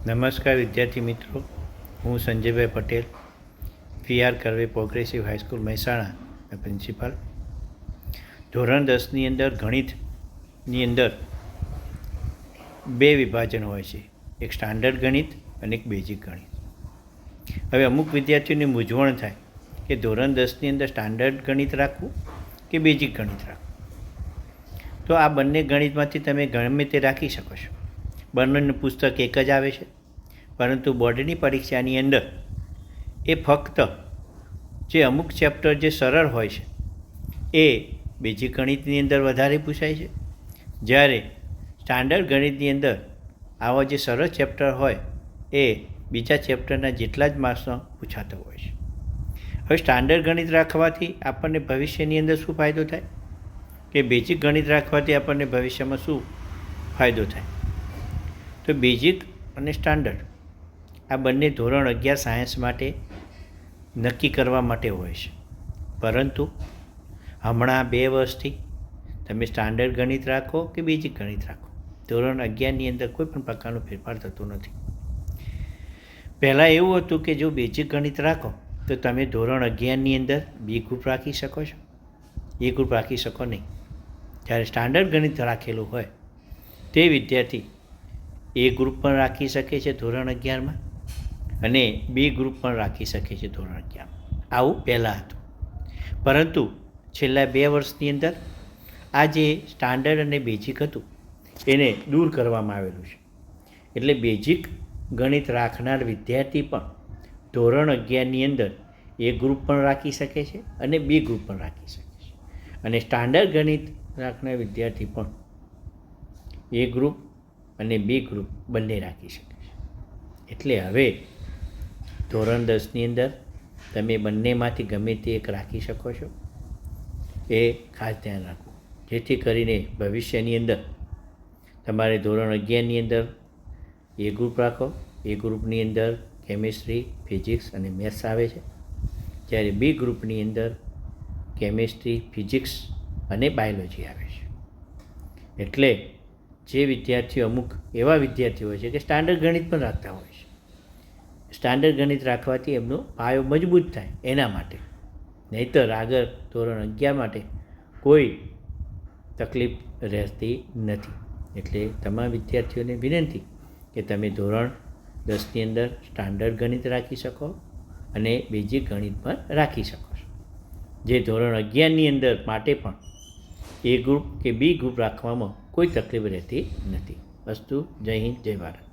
નમસ્કાર વિદ્યાર્થી મિત્રો, હું સંજયભાઈ પટેલ, PR કરવે પ્રોગ્રેસિવ હાઈસ્કૂલ મહેસાણા પ્રિન્સિપાલ. ધોરણ 10ની અંદર ગણિતની અંદર બે વિભાજન હોય છે, એક સ્ટાન્ડર્ડ ગણિત અને એક બેઝિક ગણિત. હવે અમુક વિદ્યાર્થીઓને મૂંઝવણ થાય કે ધોરણ 10ની અંદર સ્ટાન્ડર્ડ ગણિત રાખવું કે બેઝિક ગણિત રાખવું. તો આ બંને ગણિતમાંથી તમે ગમે તે રાખી શકો છો. બંનેનું પુસ્તક એક જ આવે છે, પરંતુ બોર્ડની પરીક્ષાની અંદર એ ફક્ત જે અમુક ચેપ્ટર જે સરળ હોય છે એ બેઝિક ગણિતની અંદર વધારે પૂછાય છે, જ્યારે સ્ટાન્ડર્ડ ગણિતની અંદર આવા જે સરળ ચેપ્ટર હોય એ બીજા ચેપ્ટરના જેટલા જ માર્ક્સનો પૂછાતો હોય છે. હવે સ્ટાન્ડર્ડ ગણિત રાખવાથી આપણને ભવિષ્યની અંદર શું ફાયદો થાય કે બેઝિક ગણિત રાખવાથી આપણને ભવિષ્યમાં શું ફાયદો થાય? તો બેઝિક અને સ્ટાન્ડર્ડ આ બંને ધોરણ 11 સાયન્સ માટે નક્કી કરવા માટે હોય છે, પરંતુ હમણાં 2 વર્ષથી તમે સ્ટાન્ડર્ડ ગણિત રાખો કે બેઝિક ગણિત રાખો, ધોરણ 11ની અંદર કોઈ પણ પ્રકારનો ફેરફાર થતો નથી. પહેલાં એવું હતું કે જો બેઝિક ગણિત રાખો તો તમે ધોરણ 11ની અંદર બી ગ્રુપ રાખી શકો છો, એ ગ્રુપ રાખી શકો નહીં. જ્યારે સ્ટાન્ડર્ડ ગણિત રાખેલું હોય તે વિદ્યાર્થી એ ગ્રુપ પણ રાખી શકે છે ધોરણ 11માં અને બી ગ્રુપ પણ રાખી શકે છે ધોરણ 11માં. આવું પહેલાં હતું, પરંતુ છેલ્લા 2 વર્ષની અંદર આ જે સ્ટાન્ડર્ડ અને બેઝિક હતું એને દૂર કરવામાં આવેલું છે. એટલે બેઝિક ગણિત રાખનાર વિદ્યાર્થી પણ ધોરણ 11ની અંદર એ ગ્રુપ પણ રાખી શકે છે અને બી ગ્રુપ પણ રાખી શકે છે, અને સ્ટાન્ડર્ડ ગણિત રાખનાર વિદ્યાર્થી પણ એ ગ્રુપ અને બી ગ્રુપ બંને રાખી શકે છે. એટલે હવે ધોરણ 10ની અંદર તમે બંનેમાંથી ગમે તે એક રાખી શકો છો, એ ખાસ ધ્યાન રાખવું, જેથી કરીને ભવિષ્યની અંદર તમારે ધોરણ 11ની અંદર એ ગ્રુપ રાખો, એ ગ્રુપની અંદર કેમિસ્ટ્રી, ફિઝિક્સ અને મેથ્સ આવે છે, જ્યારે બી ગ્રુપની અંદર કેમિસ્ટ્રી, ફિઝિક્સ અને બાયોલોજી આવે છે. એટલે જે વિદ્યાર્થીઓ અમુક એવા વિદ્યાર્થીઓ હોય છે કે સ્ટાન્ડર્ડ ગણિત પણ રાખતા હોય છે, સ્ટાન્ડર્ડ ગણિત રાખવાથી એમનો પાયો મજબૂત થાય એના માટે, નહીંતર આગળ ધોરણ 11 માટે કોઈ તકલીફ રહેતી નથી. એટલે તમામ વિદ્યાર્થીઓને વિનંતી કે તમે ધોરણ 10ની અંદર સ્ટાન્ડર્ડ ગણિત રાખી શકો અને બેઝિક ગણિત પણ રાખી શકો છો. જે ધોરણ 11ની અંદર માટે પણ એ ગ્રુપ કે બી ગ્રુપ રાખવામાં કોઈ તકલીફ રહેતી નથી. અસ્તુ. જય હિન્દ, જય ભારત.